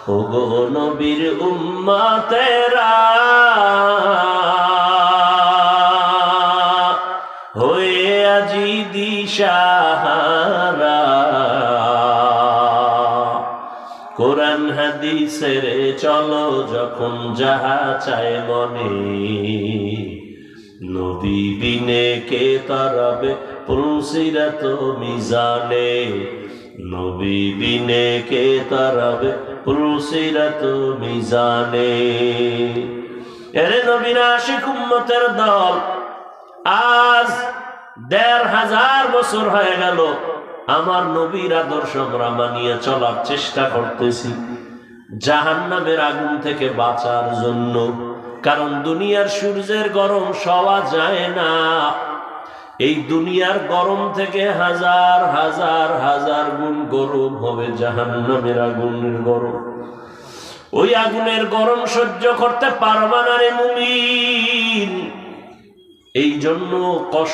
ওগো নবীর উম্মতেরা হয়ে আজি দিশাহারা, কোরআন হাদিসের চলো যখন যাহা চায় মনে, নবী বিনে কে তারাবে পুলসিরাত মিজানে, নবী বিনে কে তারাবে পুলসিরাত মিজানে। এরে নবীর আশিক উম্মতের দল, আজ ১৫০০ বছর হয়ে গেল আমার নবীর আদর্শ আমরা মানিয়ে চলার চেষ্টা করতেছি জাহান্নামের আগুন থেকে বাঁচার জন্য। কারণ দুনিয়ার সূর্যের গরম সওয়া যায় না, এই দুনিয়ার গরম থেকে হাজার হাজার হাজার গুণ গরম হবে জাহান্নামের আগুনের গরম। ওই আগুনের গরম সহ্য করতে পারবা না রে মুমিন। এই জন্য কষ্ট